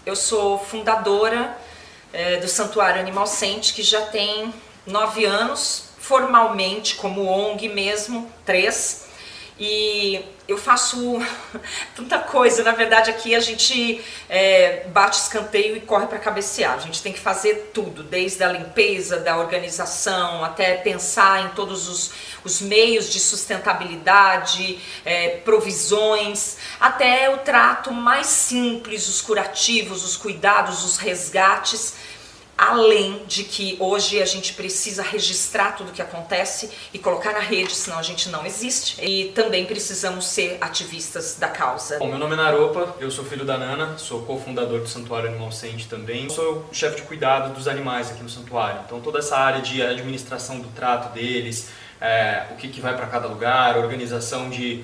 Eu sou fundadora do Santuário Animal Sente, que já tem 9 anos, formalmente como ONG mesmo, 3. E eu faço tanta coisa, na verdade aqui a gente bate escanteio e corre para cabecear. A gente tem que fazer tudo, desde a limpeza, da organização, até pensar em todos os meios de sustentabilidade, provisões, até o trato mais simples, os curativos, os cuidados, os resgates. Além de que hoje a gente precisa registrar tudo o que acontece e colocar na rede, senão a gente não existe. E também precisamos ser ativistas da causa. Bom, meu nome é Naropa, eu sou filho da Nana, sou cofundador do Santuário Animal Sente também. Sou chefe de cuidado dos animais aqui no santuário. Então toda essa área de administração do trato deles, o que vai para cada lugar, organização de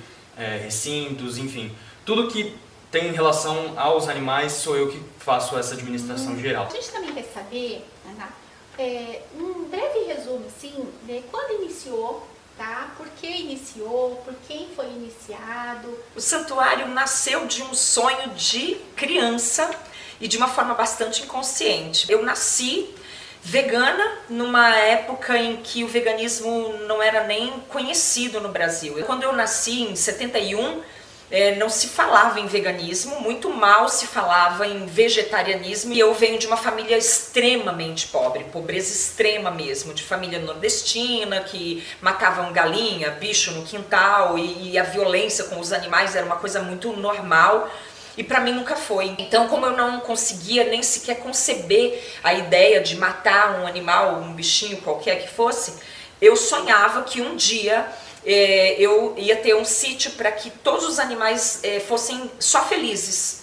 recintos, enfim. Tudo que tem relação aos animais, sou eu que faço essa administração geral. A gente também quer saber, Ana, um breve resumo, assim, de quando iniciou, tá? Por que iniciou, por quem foi iniciado. O santuário nasceu de um sonho de criança e de uma forma bastante inconsciente. Eu nasci vegana numa época em que o veganismo não era nem conhecido no Brasil. Quando eu nasci em 71, não se falava em veganismo, muito mal se falava em vegetarianismo, e eu venho de uma família extremamente pobre, pobreza extrema mesmo, de família nordestina, que matavam galinha, bicho no quintal, e a violência com os animais era uma coisa muito normal, e pra mim nunca foi. Então, como eu não conseguia nem sequer conceber a ideia de matar um animal, um bichinho qualquer que fosse, eu sonhava que um dia eu ia ter um sítio para que todos os animais fossem só felizes.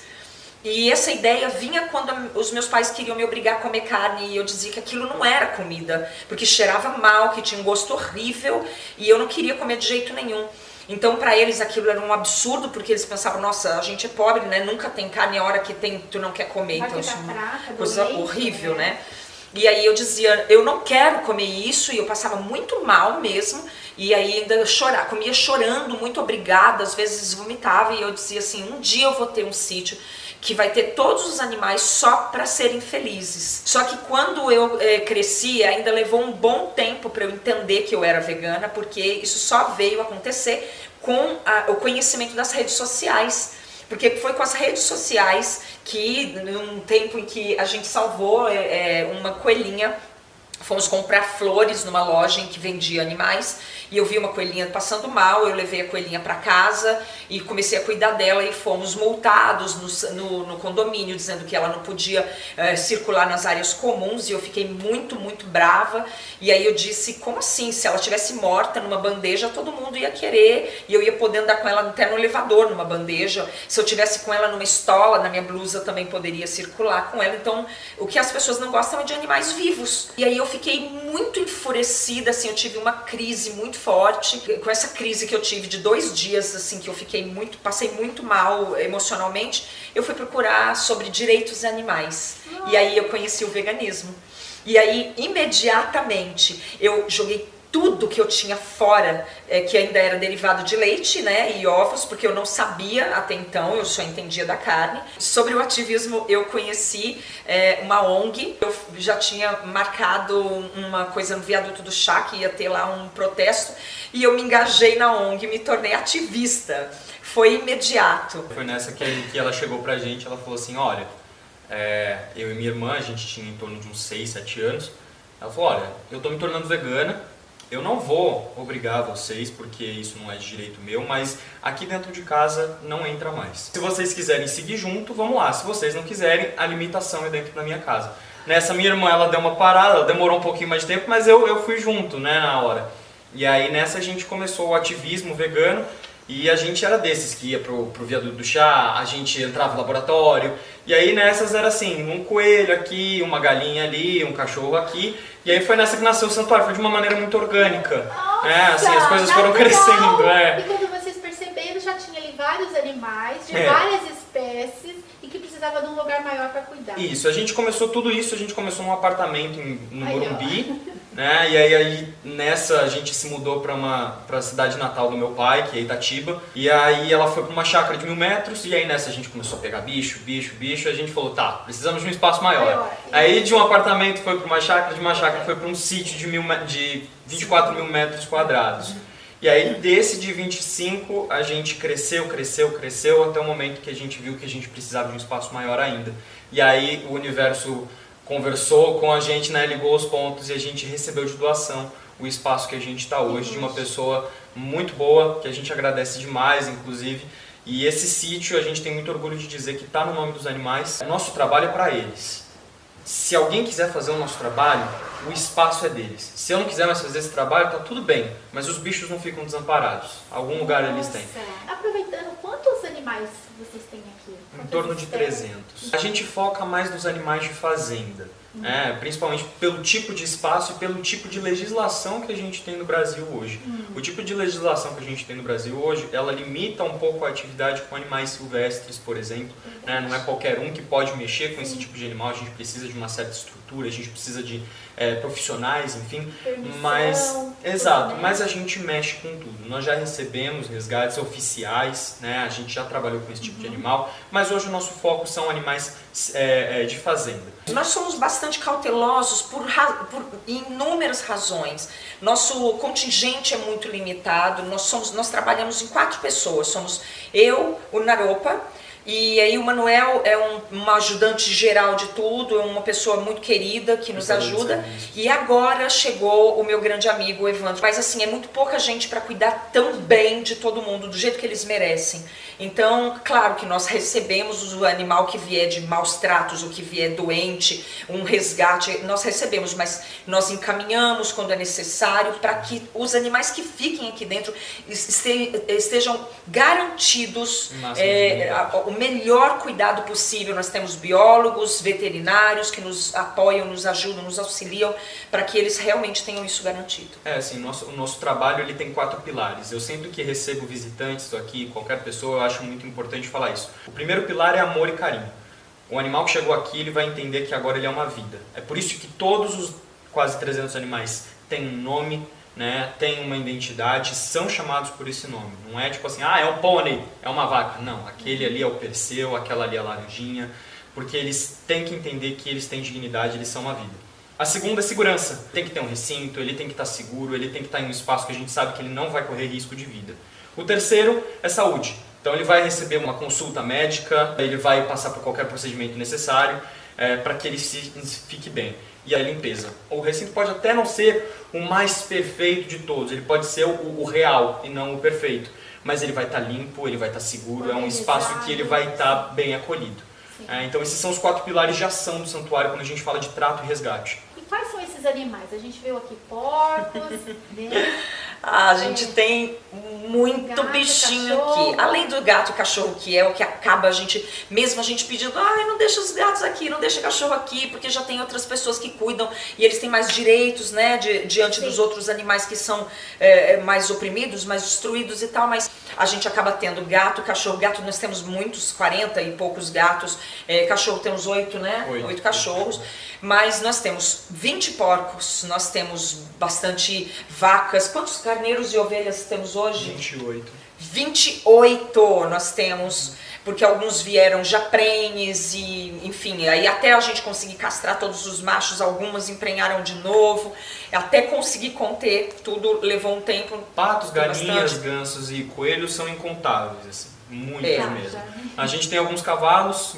E essa ideia vinha quando os meus pais queriam me obrigar a comer carne, e eu dizia que aquilo não era comida, porque cheirava mal, que tinha um gosto horrível, e eu não queria comer de jeito nenhum. Então para eles aquilo era um absurdo, porque eles pensavam, nossa, a gente é pobre, né? Nunca tem carne, a hora que tem tu não quer comer. Vai então ficar isso é fraca, uma coisa doente, horrível, né? E aí eu dizia, eu não quero comer isso, e eu passava muito mal mesmo, e aí ainda comia chorando, muito obrigada, às vezes vomitava, e eu dizia assim, um dia eu vou ter um sítio que vai ter todos os animais só para serem felizes. Só que quando eu cresci, ainda levou um bom tempo para eu entender que eu era vegana, porque isso só veio acontecer com o conhecimento das redes sociais. Porque foi com as redes sociais que, num tempo em que a gente salvou uma coelhinha, fomos comprar flores numa loja em que vendia animais, e eu vi uma coelhinha passando mal, eu levei a coelhinha para casa e comecei a cuidar dela, e fomos multados no condomínio, dizendo que ela não podia circular nas áreas comuns, e eu fiquei muito, muito brava. E aí eu disse, como assim? Se ela estivesse morta numa bandeja, todo mundo ia querer, e eu ia poder andar com ela até no elevador, numa bandeja. Se eu tivesse com ela numa estola, na minha blusa também poderia circular com ela. Então, o que as pessoas não gostam é de animais vivos. E aí eu fiquei muito enfurecida, assim, eu tive uma crise muito forte. Com essa crise que eu tive de 2 dias, assim, que eu passei muito mal emocionalmente, eu fui procurar sobre direitos animais. E aí eu conheci o veganismo. E aí, imediatamente, eu joguei tudo que eu tinha fora, que ainda era derivado de leite, né, e ovos, porque eu não sabia até então, eu só entendia da carne. Sobre o ativismo, eu conheci uma ONG, eu já tinha marcado uma coisa no Viaduto do Chá, que ia ter lá um protesto, e eu me engajei na ONG, me tornei ativista. Foi imediato. Foi nessa que ela chegou pra gente, ela falou assim, olha, eu e minha irmã, a gente tinha em torno de uns 6, 7 anos, ela falou, olha, eu tô me tornando vegana, eu não vou obrigar vocês, porque isso não é de direito meu, mas aqui dentro de casa não entra mais. Se vocês quiserem seguir junto, vamos lá. Se vocês não quiserem, a limitação é dentro da minha casa. Nessa, minha irmã, ela deu uma parada, ela demorou um pouquinho mais de tempo, mas eu fui junto, né, na hora. E aí nessa a gente começou o ativismo vegano, e a gente era desses que ia pro Viaduto do Chá, a gente entrava no laboratório, e aí nessas era assim, um coelho aqui, uma galinha ali, um cachorro aqui, e aí foi nessa que nasceu o santuário, foi de uma maneira muito orgânica. Nossa, assim, as coisas foram crescendo. E quando vocês perceberam, já tinha ali vários animais, de várias espécies, e que precisava de um lugar maior para cuidar. Isso, a gente começou tudo isso, a gente começou num apartamento no Morumbi, né? E aí nessa a gente se mudou para a cidade natal do meu pai, que é Itatiba, e aí ela foi para uma chácara de 1000 metros, e aí nessa a gente começou a pegar bicho, e a gente falou, tá, precisamos de um espaço maior. Aí de um apartamento foi para uma chácara, de uma chácara foi para um sítio de 24 mil metros quadrados. E aí desse de 25 a gente cresceu até o momento que a gente viu que a gente precisava de um espaço maior ainda. E aí o universo conversou com a gente, né, ligou os pontos e a gente recebeu de doação o espaço que a gente está hoje, de uma pessoa muito boa, que a gente agradece demais, inclusive. E esse sítio a gente tem muito orgulho de dizer que está no nome dos animais. Nosso trabalho é para eles. Se alguém quiser fazer o nosso trabalho, o espaço é deles. Se eu não quiser mais fazer esse trabalho, tá tudo bem, mas os bichos não ficam desamparados. Algum lugar eles têm. Aproveitando, quantos animais vocês têm aqui? Em torno de 300. A gente foca mais nos animais de fazenda, principalmente pelo tipo de espaço e pelo tipo de legislação que a gente tem no Brasil hoje. O tipo de legislação que a gente tem no Brasil hoje, ela limita um pouco a atividade com animais silvestres, por exemplo. Não é qualquer um que pode mexer com esse tipo de animal, a gente precisa de uma certa estrutura, a gente precisa de profissionais, enfim. Mas a gente mexe com tudo. Nós já recebemos resgates oficiais, a gente já trabalhou com esse tipo de animal, mas hoje o nosso foco são animais de fazenda. Nós somos bastante cautelosos por inúmeras razões. Nosso contingente é muito limitado, nós trabalhamos em 4 pessoas, somos eu, o Naropa, e aí o Manuel é um ajudante geral de tudo, é uma pessoa muito querida que nos ajuda. E agora chegou o meu grande amigo, o Evandro. Mas assim, é muito pouca gente para cuidar tão bem de todo mundo, do jeito que eles merecem. Então, claro que nós recebemos o animal que vier de maus tratos, o que vier doente, um resgate, nós recebemos, mas nós encaminhamos quando é necessário para que os animais que fiquem aqui dentro estejam garantidos o melhor cuidado possível. Nós temos biólogos, veterinários que nos apoiam, nos ajudam, nos auxiliam para que eles realmente tenham isso garantido. Assim, o nosso trabalho ele tem 4 pilares. Eu sempre que recebo visitantes aqui, qualquer pessoa, eu acho muito importante falar isso. O primeiro pilar é amor e carinho. O animal que chegou aqui, ele vai entender que agora ele é uma vida. É por isso que todos os quase 300 animais têm um nome, tem uma identidade, são chamados por esse nome. Não é tipo assim, é um pônei, é uma vaca. Não, aquele ali é o Perseu, aquela ali é a laranjinha, porque eles têm que entender que eles têm dignidade, eles são uma vida. A segunda é segurança. Tem que ter um recinto, ele tem que estar seguro, ele tem que estar em um espaço que a gente sabe que ele não vai correr risco de vida. O terceiro é saúde. Então ele vai receber uma consulta médica, ele vai passar por qualquer procedimento necessário para que ele fique bem. E a limpeza. O recinto pode até não ser o mais perfeito de todos, ele pode ser o real e não o perfeito, mas ele vai estar limpo, ele vai estar seguro, é um espaço que ele vai estar bem acolhido. Então esses são os 4 pilares de ação do santuário quando a gente fala de trato e resgate. E quais são esses animais? A gente viu aqui porcos, A gente tem muito gato, bichinho cachorro. aqui. Além do gato e cachorro, que é o que acaba a gente pedindo, não deixa os gatos aqui, não deixa cachorro aqui, porque já tem outras pessoas que cuidam e eles têm mais direitos, diante dos outros animais que são mais oprimidos, mais destruídos e tal, mas a gente acaba tendo gato, cachorro. Gato nós temos muitos, 40 e poucos gatos, cachorro temos 8, 8 cachorros, mas nós temos 20 porcos, nós temos bastante vacas. Quantos carneiros e ovelhas temos hoje? 28. 28 nós temos, porque alguns vieram já prenhes e, enfim, aí até a gente conseguir castrar todos os machos, algumas emprenharam de novo, até conseguir conter tudo levou um tempo. Patos, galinhas, gansos e coelhos são incontáveis, assim, muitos mesmo. A gente tem alguns cavalos,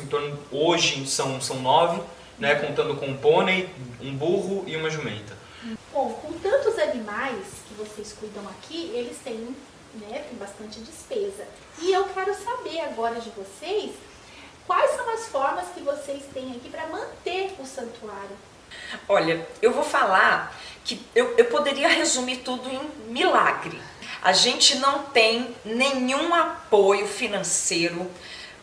hoje são 9, contando com um pônei, um burro e uma jumenta. Bom, com tantos animais que vocês cuidam aqui, eles têm bastante despesa. E eu quero saber agora de vocês, quais são as formas que vocês têm aqui para manter o santuário? Olha, eu vou falar que eu poderia resumir tudo em milagre. A gente não tem nenhum apoio financeiro,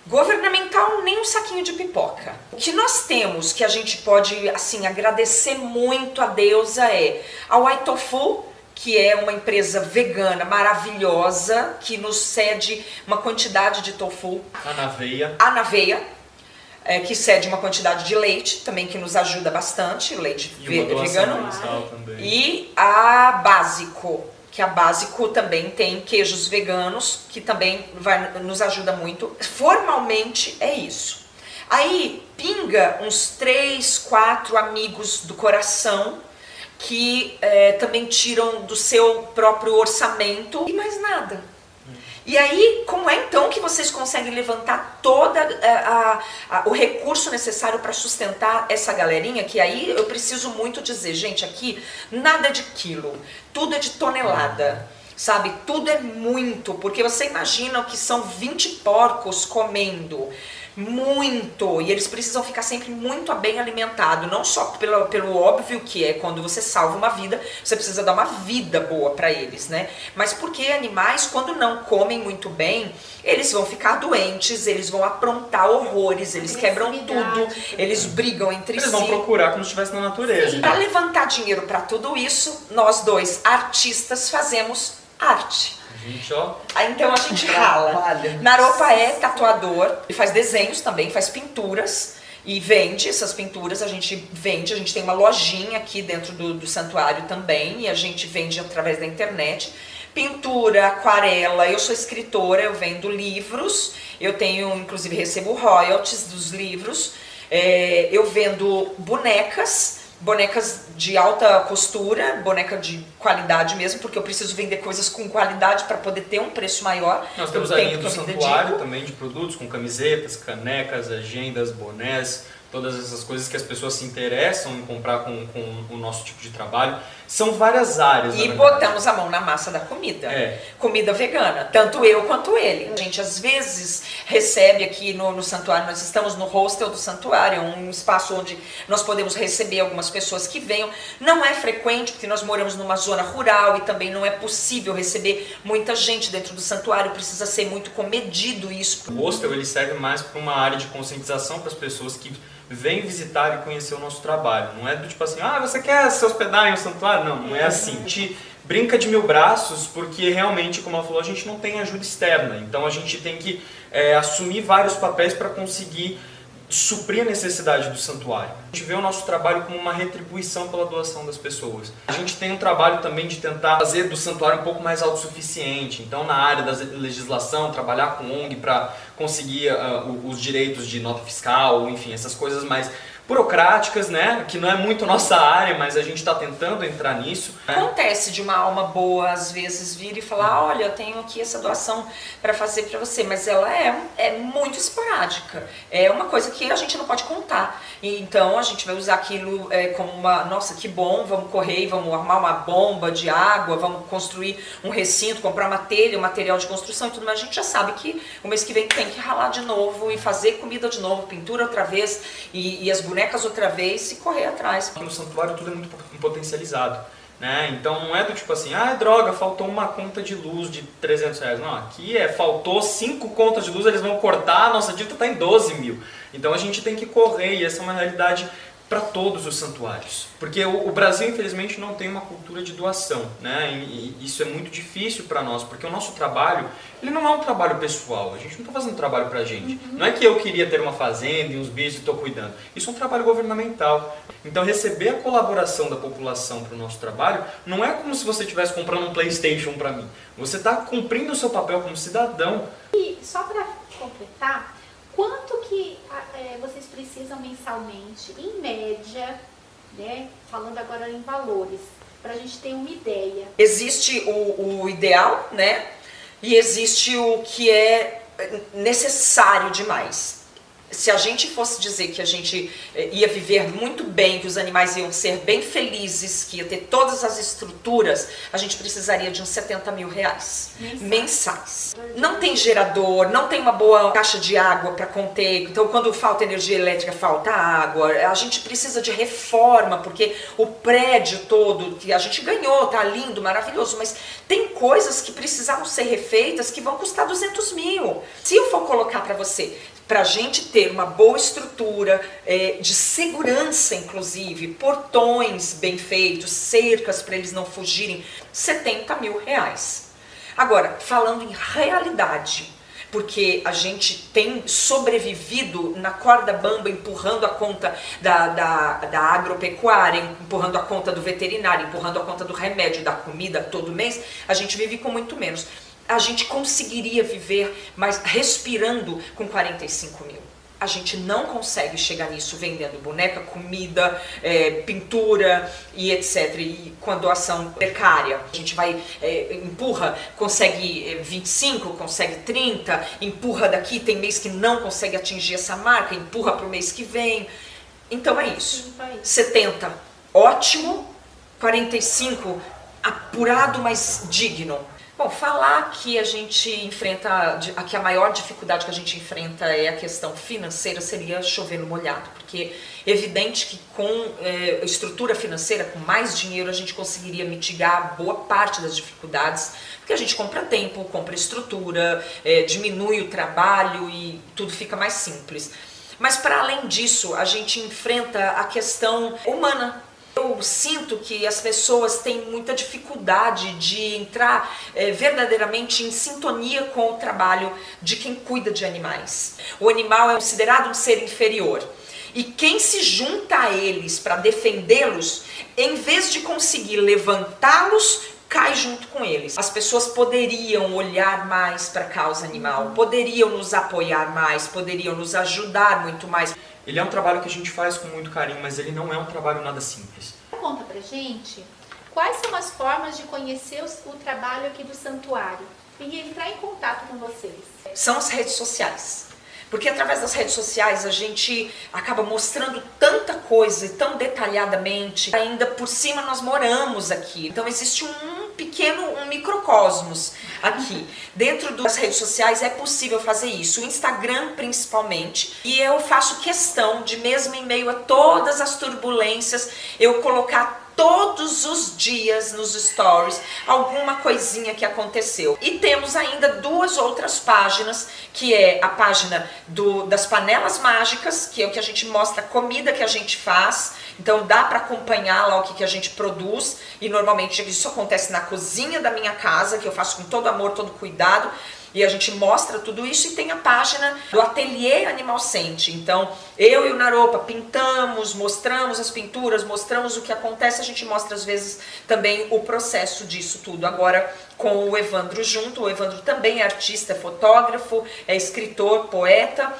governamental, nem um saquinho de pipoca. O que nós temos, que a gente pode assim agradecer muito a Deusa, é a White Tofu, que é uma empresa vegana maravilhosa, que nos cede uma quantidade de tofu. A Naveia. que cede uma quantidade de leite, também que nos ajuda bastante, leite vegano. Também. E a Básico, que a Básico também tem queijos veganos, que também nos ajuda muito. Formalmente é isso. Aí pinga uns 3, 4 amigos do coração, que também tiram do seu próprio orçamento e mais nada. E aí, como é então que vocês conseguem levantar todo o recurso necessário para sustentar essa galerinha? Que aí eu preciso muito dizer, gente, aqui nada é de quilo, tudo é de tonelada, sabe? Tudo é muito, porque você imagina que são 20 porcos comendo muito, e eles precisam ficar sempre muito bem alimentados, não só pelo óbvio que é quando você salva uma vida, você precisa dar uma vida boa para eles, né? Mas porque animais, quando não comem muito bem, eles vão ficar doentes, eles vão aprontar horrores, eles quebram tudo, eles brigam entre si. Eles vão procurar como se estivesse na natureza. Para levantar dinheiro para tudo isso, nós dois artistas fazemos arte. Gente, ó. Então a gente rala. Naropa é tatuador, ele faz desenhos também, faz pinturas e vende essas pinturas. A gente tem uma lojinha aqui dentro do santuário também, e a gente vende através da internet. Pintura, aquarela, eu sou escritora, eu vendo livros, eu tenho, inclusive recebo royalties dos livros, eu vendo bonecas de alta costura, boneca de qualidade mesmo, porque eu preciso vender coisas com qualidade para poder ter um preço maior. Nós temos a linha do santuário também de produtos, com camisetas, canecas, agendas, bonés, todas essas coisas que as pessoas se interessam em comprar com o nosso tipo de trabalho. São várias áreas. E botamos a mão na massa da comida. Comida vegana, tanto eu quanto ele. A gente às vezes recebe aqui no santuário, nós estamos no hostel do santuário, é um espaço onde nós podemos receber algumas pessoas que venham. Não é frequente, porque nós moramos numa zona rural e também não é possível receber muita gente dentro do santuário, precisa ser muito comedido isso. O hostel ele serve mais para uma área de conscientização para as pessoas que vem visitar e conhecer o nosso trabalho. Não é do tipo assim, você quer se hospedar em um santuário? Não é assim. A gente brinca de mil braços porque realmente, como ela falou, a gente não tem ajuda externa. Então a gente tem que assumir vários papéis para conseguir suprir a necessidade do santuário. A gente vê o nosso trabalho como uma retribuição pela doação das pessoas. A gente tem um trabalho também de tentar fazer do santuário um pouco mais autossuficiente. Então, na área da legislação, trabalhar com ONG para conseguir os direitos de nota fiscal, enfim, essas coisas mais burocráticas, né? Que não é muito nossa área, mas a gente está tentando entrar nisso. Acontece de uma alma boa, às vezes, vir e falar, olha, eu tenho aqui essa doação para fazer para você, mas ela é muito esporádica. É uma coisa que a gente não pode contar. E, então, a gente vai usar aquilo como uma, nossa, que bom, vamos correr, vamos arrumar uma bomba de água, vamos construir um recinto, comprar uma telha, um material de construção e tudo, mas a gente já sabe que o mês que vem tem que ralar de novo e fazer comida de novo, pintura outra vez e as bonecas outra vez e correr atrás. No santuário tudo é muito potencializado, né? Então não é do tipo assim, droga, faltou uma conta de luz de R$300. Não, aqui faltou 5 contas de luz, eles vão cortar, a nossa dívida está em 12 mil. Então a gente tem que correr e essa é uma realidade para todos os santuários. Porque o Brasil, infelizmente, não tem uma cultura de doação, né? E isso é muito difícil para nós, porque o nosso trabalho, ele não é um trabalho pessoal, a gente não está fazendo trabalho para a gente. Não é que eu queria ter uma fazenda e uns bichos e estou cuidando. Isso é um trabalho governamental. Então, receber a colaboração da população para o nosso trabalho não é como se você estivesse comprando um PlayStation para mim. Você está cumprindo o seu papel como cidadão. E só para completar, quanto que vocês precisam mensalmente, em média, né? Falando agora em valores, para a gente ter uma ideia? Existe o ideal, né? E existe o que é necessário demais. Se a gente fosse dizer que a gente ia viver muito bem, que os animais iam ser bem felizes, que ia ter todas as estruturas, a gente precisaria de uns R$70 mil mensais. Não tem gerador, não tem uma boa caixa de água para conter. Então, quando falta energia elétrica, falta água. A gente precisa de reforma, porque o prédio todo que a gente ganhou, tá lindo, maravilhoso, mas tem coisas que precisavam ser refeitas que vão custar R$200 mil. Se eu for colocar para você, para a gente ter uma boa estrutura de segurança, inclusive, portões bem feitos, cercas para eles não fugirem, R$70 mil. Agora, falando em realidade, porque a gente tem sobrevivido na corda bamba, empurrando a conta da agropecuária, empurrando a conta do veterinário, empurrando a conta do remédio, da comida todo mês, a gente vive com muito menos. A gente conseguiria viver, mas respirando com 45 mil. A gente não consegue chegar nisso vendendo boneca, comida, pintura e etc. E com a doação precária. A gente vai, empurra, consegue 25, consegue 30, empurra daqui, tem mês que não consegue atingir essa marca, empurra para o mês que vem. Então é isso. 70, ótimo, 45, apurado, mas digno. Bom, falar que a gente enfrenta, que a maior dificuldade que a gente enfrenta é a questão financeira seria chover no molhado, porque é evidente que com estrutura financeira, com mais dinheiro, a gente conseguiria mitigar boa parte das dificuldades, porque a gente compra tempo, compra estrutura, diminui o trabalho e tudo fica mais simples. Mas para além disso, a gente enfrenta a questão humana. Eu sinto que as pessoas têm muita dificuldade de entrar verdadeiramente em sintonia com o trabalho de quem cuida de animais. O animal é considerado um ser inferior. E quem se junta a eles para defendê-los, em vez de conseguir levantá-los, cai junto com eles. As pessoas poderiam olhar mais para a causa animal, poderiam nos apoiar mais, poderiam nos ajudar muito mais. Ele é um trabalho que a gente faz com muito carinho, mas ele não é um trabalho nada simples. Conta pra gente quais são as formas de conhecer o trabalho aqui do santuário e entrar em contato com vocês. São as redes sociais. Porque através das redes sociais a gente acaba mostrando tanta coisa e tão detalhadamente. Ainda por cima nós moramos aqui. Então existe um microcosmos aqui. Dentro das redes sociais é possível fazer isso. O Instagram principalmente. E eu faço questão de, mesmo em meio a todas as turbulências, eu colocar todos os dias nos stories alguma coisinha que aconteceu. E temos ainda 2 outras páginas, que é a página das panelas mágicas, que é o que a gente mostra a comida que a gente faz. Então dá para acompanhar lá o que a gente produz, e normalmente isso acontece na cozinha da minha casa, que eu faço com todo amor, todo cuidado. E a gente mostra tudo isso, e tem a página do Ateliê Animal Sente. Então, eu e o Naropa pintamos, mostramos as pinturas, mostramos o que acontece. A gente mostra, às vezes, também o processo disso tudo. Agora, com o Evandro junto. O Evandro também é artista, é fotógrafo, é escritor, poeta.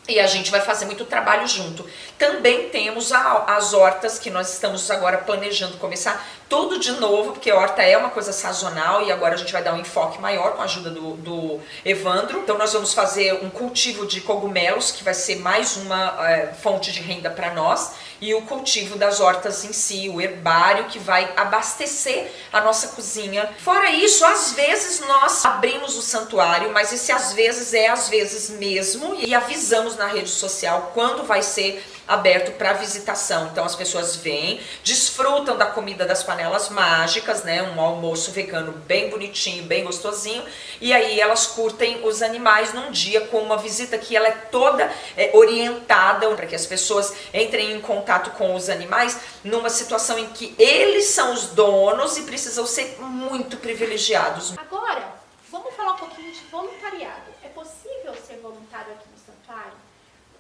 E a gente vai fazer muito trabalho junto. Também temos as hortas, que nós estamos agora planejando começar tudo de novo, porque a horta é uma coisa sazonal e agora a gente vai dar um enfoque maior com a ajuda do Evandro. Então nós vamos fazer um cultivo de cogumelos, que vai ser mais uma fonte de renda para nós, e o cultivo das hortas em si, o herbário, que vai abastecer a nossa cozinha. Fora isso, às vezes nós abrimos o santuário, mas esse às vezes é às vezes mesmo, e avisamos na rede social quando vai ser aberto para visitação. Então as pessoas vêm, desfrutam da comida das panelas mágicas, né? Um almoço vegano bem bonitinho, bem gostosinho, e aí elas curtem os animais num dia com uma visita que ela é toda orientada para que as pessoas entrem em contato com os animais numa situação em que eles são os donos e precisam ser muito privilegiados. Agora, vamos falar um pouquinho de voluntariado. É possível ser voluntário aqui no santuário?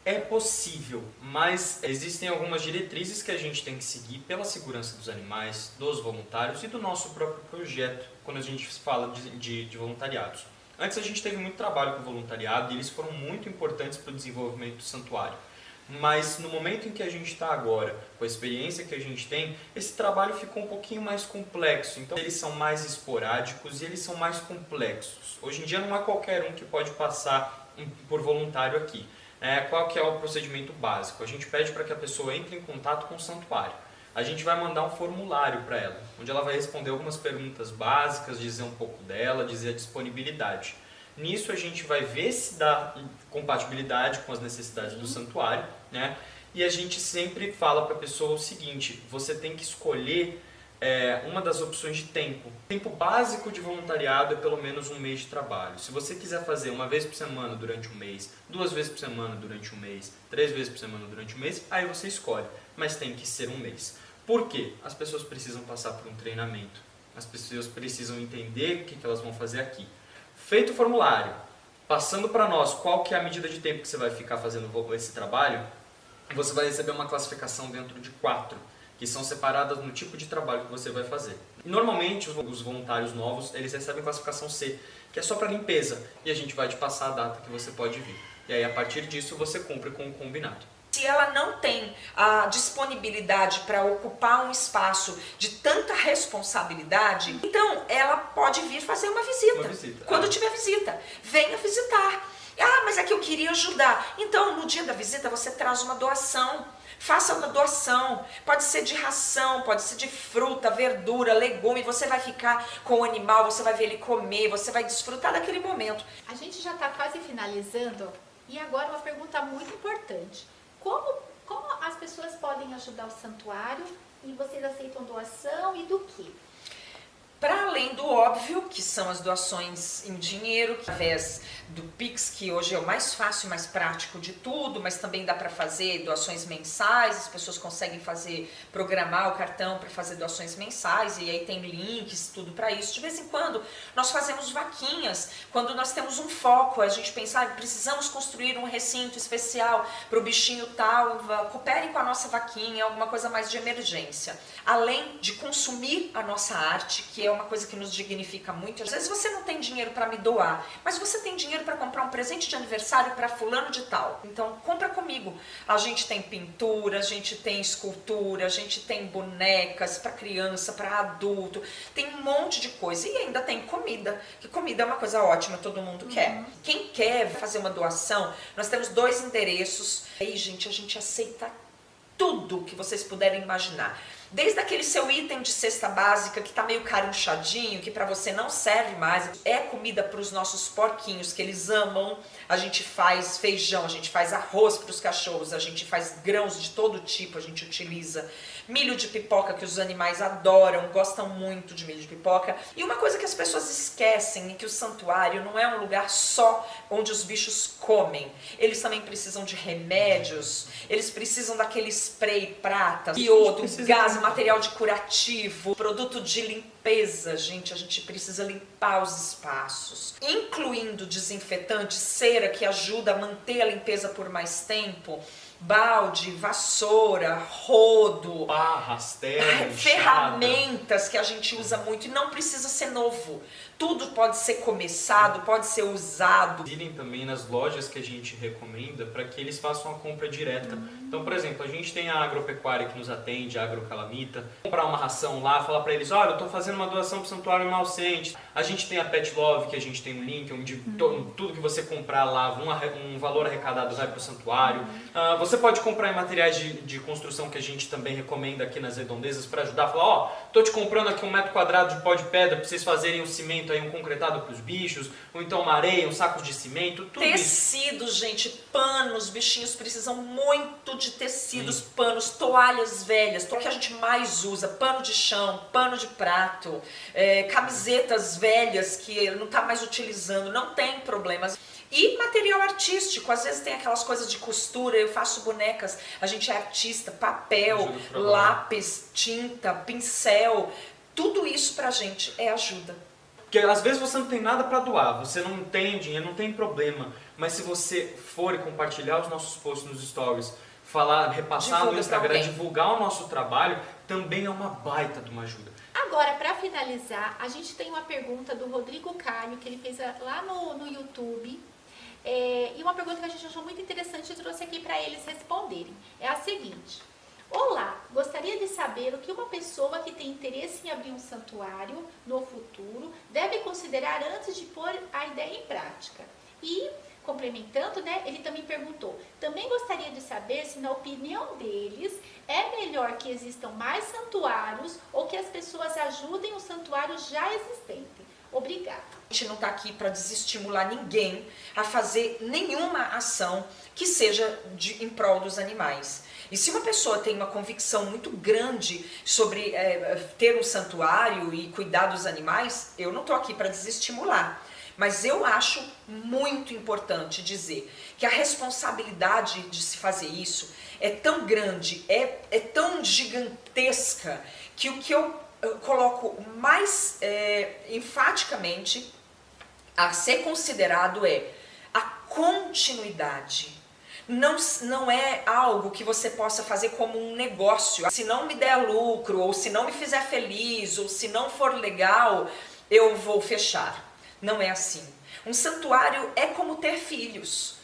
É possível, mas existem algumas diretrizes que a gente tem que seguir pela segurança dos animais, dos voluntários e do nosso próprio projeto, quando a gente fala de voluntariados. Antes a gente teve muito trabalho com voluntariado e eles foram muito importantes para o desenvolvimento do santuário. Mas no momento em que a gente está agora, com a experiência que a gente tem, esse trabalho ficou um pouquinho mais complexo. Então eles são mais esporádicos e eles são mais complexos. Hoje em dia não é qualquer um que pode passar por voluntário aqui. Qual que é o procedimento básico? A gente pede para que a pessoa entre em contato com o santuário. A gente vai mandar um formulário para ela, onde ela vai responder algumas perguntas básicas, dizer um pouco dela, dizer a disponibilidade. Nisso a gente vai ver se dá compatibilidade com as necessidades do santuário, né? E a gente sempre fala para a pessoa o seguinte: você tem que escolher uma das opções de tempo. O tempo básico de voluntariado é pelo menos 1 mês de trabalho. Se você quiser fazer 1 vez por semana durante 1 mês, 2 vezes por semana durante 1 mês, 3 vezes por semana durante 1 mês, aí você escolhe. Mas tem que ser 1 mês. Por quê? As pessoas precisam passar por um treinamento. As pessoas precisam entender o que elas vão fazer aqui. Feito o formulário, passando para nós qual que é a medida de tempo que você vai ficar fazendo esse trabalho, você vai receber uma classificação dentro de 4, que são separadas no tipo de trabalho que você vai fazer. E normalmente os voluntários novos, eles recebem classificação C, que é só para limpeza, e a gente vai te passar a data que você pode vir. E aí a partir disso você cumpre com o combinado. Se ela não tem a disponibilidade para ocupar um espaço de tanta responsabilidade, então ela pode vir fazer uma visita. Quando tiver visita, venha visitar. Ah, mas é que eu queria ajudar. Então, no dia da visita, você traz uma doação. Faça uma doação. Pode ser de ração, pode ser de fruta, verdura, legume. Você vai ficar com o animal, você vai ver ele comer, você vai desfrutar daquele momento. A gente já está quase finalizando. E agora uma pergunta muito importante. Como as pessoas podem ajudar o santuário e vocês aceitam doação e do que? Para além do óbvio, que são as doações em dinheiro, através do Pix, que hoje é o mais fácil e mais prático de tudo, mas também dá para fazer doações mensais, as pessoas conseguem programar o cartão para fazer doações mensais, e aí tem links, tudo para isso. De vez em quando, nós fazemos vaquinhas, quando nós temos um foco, a gente pensa, precisamos construir um recinto especial para o bichinho tal, cooperem com a nossa vaquinha, alguma coisa mais de emergência. Além de consumir a nossa arte, que é uma coisa que nos dignifica muito. Às vezes você não tem dinheiro para me doar, mas você tem dinheiro para comprar um presente de aniversário para fulano de tal. Então compra comigo. A gente tem pintura, a gente tem escultura, a gente tem bonecas para criança, para adulto, tem um monte de coisa. E ainda tem comida, que comida é uma coisa ótima, todo mundo quer. Quem quer fazer uma doação, nós temos 2 endereços. Aí, gente, a gente aceita tudo que vocês puderem imaginar. Desde aquele seu item de cesta básica que tá meio carinchadinho, que para você não serve mais, é comida para os nossos porquinhos que eles amam. A gente faz feijão, a gente faz arroz para os cachorros, a gente faz grãos de todo tipo, a gente utiliza milho de pipoca que os animais adoram, gostam muito de milho de pipoca. E uma coisa que as pessoas esquecem é que o santuário não é um lugar só onde os bichos comem. Eles também precisam de remédios, eles precisam daquele spray prata, iodo, gás, material de curativo, produto de limpeza, gente, a gente precisa limpar os espaços, incluindo desinfetante, cera que ajuda a manter a limpeza por mais tempo, balde, vassoura, rodo, rasteiro, ferramentas que a gente usa muito e não precisa ser novo. Tudo pode ser começado, pode ser usado. Irem também nas lojas que a gente recomenda para que eles façam a compra direta. Então, por exemplo, a gente tem a agropecuária que nos atende, a Agrocalamita. Comprar uma ração lá, falar para eles, olha, eu estou fazendo uma doação para o Santuário Animal Sente. A gente tem a Pet Love, que a gente tem um link onde tudo que você comprar lá, um valor arrecadado vai para o santuário. Você pode comprar em materiais de construção que a gente também recomenda aqui nas redondezas para ajudar. Falar, ó, tô te comprando aqui 1 metro quadrado de pó de pedra para vocês fazerem um cimento aí, um concretado para os bichos, ou então uma areia, um saco de cimento, tudo tecidos, isso. Gente, panos, bichinhos precisam muito de tecidos, panos, toalhas velhas, o que a gente mais usa, pano de chão, pano de prato, camisetas velhas que não está mais utilizando, não tem problemas. E material artístico, às vezes tem aquelas coisas de costura, eu faço bonecas, a gente é artista, papel, lápis, tinta, pincel, tudo isso pra gente é ajuda. Porque às vezes você não tem nada para doar, você não tem dinheiro, não tem problema, mas se você for e compartilhar os nossos posts nos stories, repassar no Instagram, divulgar o nosso trabalho, também é uma baita de uma ajuda. Agora, para finalizar, a gente tem uma pergunta do Rodrigo Caio, que ele fez lá no YouTube. E uma pergunta que a gente achou muito interessante e trouxe aqui para eles responderem. É a seguinte: olá, gostaria de saber o que uma pessoa que tem interesse em abrir um santuário no futuro deve considerar antes de pôr a ideia em prática. E, complementando, né, ele também perguntou, também gostaria de saber se na opinião deles é melhor que existam mais santuários ou que as pessoas ajudem os santuários já existentes. Obrigada. A gente não está aqui para desestimular ninguém a fazer nenhuma ação que seja em prol dos animais. E se uma pessoa tem uma convicção muito grande sobre ter um santuário e cuidar dos animais, eu não estou aqui para desestimular. Mas eu acho muito importante dizer que a responsabilidade de se fazer isso é tão grande, é tão gigantesca, que o que eu coloco mais enfaticamente a ser considerado continuidade. Não é algo que você possa fazer como um negócio. Se não me der lucro, ou se não me fizer feliz, ou se não for legal, eu vou fechar. Não é assim. Um santuário é como ter filhos.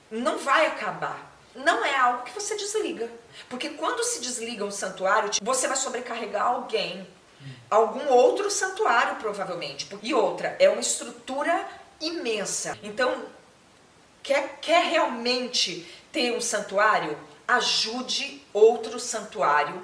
Não vai acabar. Não é algo que você desliga. Porque quando se desliga um santuário, você vai sobrecarregar alguém. Algum outro santuário, provavelmente. E outra, é uma estrutura imensa. Então, quer realmente ter um santuário? Ajude outro santuário.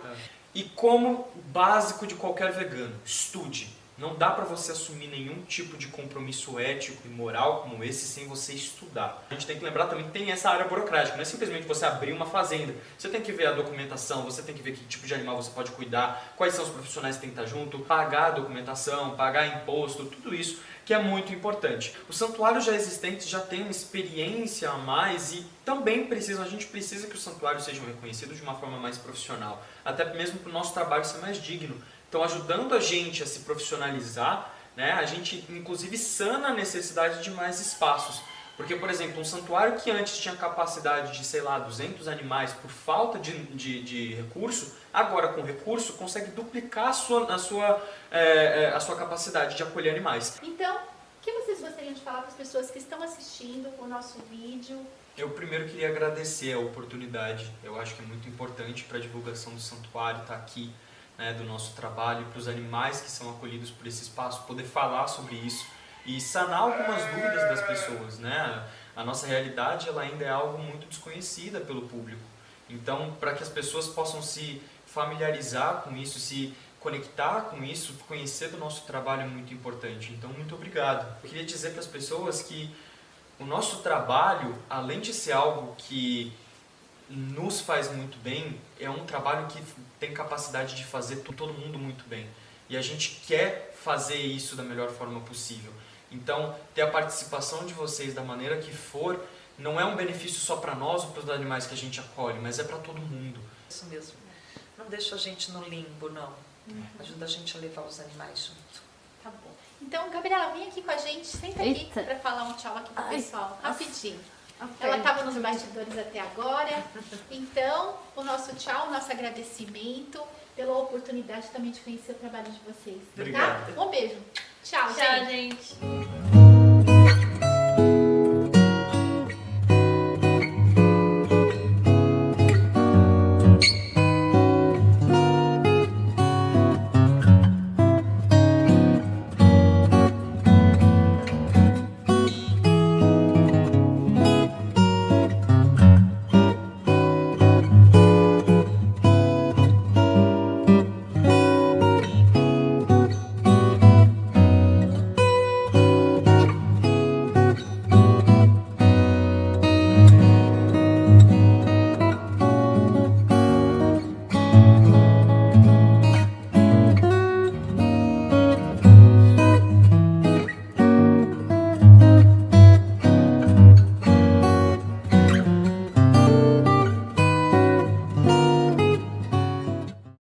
E como básico de qualquer vegano, estude. Não dá para você assumir nenhum tipo de compromisso ético e moral como esse sem você estudar. A gente tem que lembrar também que tem essa área burocrática, não é simplesmente você abrir uma fazenda. Você tem que ver a documentação, você tem que ver que tipo de animal você pode cuidar, quais são os profissionais que tem que estar junto, pagar a documentação, pagar imposto, tudo isso que é muito importante. Os santuários já existentes já têm uma experiência a mais e também a gente precisa que os santuários sejam reconhecidos de uma forma mais profissional, até mesmo para o nosso trabalho ser mais digno. Então, ajudando a gente a se profissionalizar, né, a gente inclusive sana a necessidade de mais espaços. Porque, por exemplo, um santuário que antes tinha capacidade de, 200 animais por falta de recurso, agora com recurso consegue duplicar a sua capacidade de acolher animais. Então, o que vocês gostariam de falar para as pessoas que estão assistindo o nosso vídeo? Eu primeiro queria agradecer a oportunidade. Eu acho que é muito importante para a divulgação do santuário estar aqui, né, do nosso trabalho, para os animais que são acolhidos por esse espaço, poder falar sobre isso e sanar algumas dúvidas das pessoas, né? A nossa realidade ela ainda é algo muito desconhecida pelo público. Então, para que as pessoas possam se familiarizar com isso, se conectar com isso, conhecer do nosso trabalho é muito importante. Então, muito obrigado. Eu queria dizer para as pessoas que o nosso trabalho, além de ser algo que nos faz muito bem, é um trabalho que tem capacidade de fazer todo mundo muito bem. E a gente quer fazer isso da melhor forma possível. Então, ter a participação de vocês da maneira que for, não é um benefício só para nós ou para os animais que a gente acolhe, mas é para todo mundo. Isso mesmo. Não deixa a gente no limbo, não. Ajuda a gente a levar os animais junto. Tá bom. Então, Gabriela, vem aqui com a gente, senta aqui para falar um tchau aqui pro pessoal, rapidinho. Ela estava nos bastidores até agora. Então, o nosso tchau, o nosso agradecimento pela oportunidade também de conhecer o trabalho de vocês. Obrigado. Tá? Um beijo. Tchau, Tchau, gente. gente.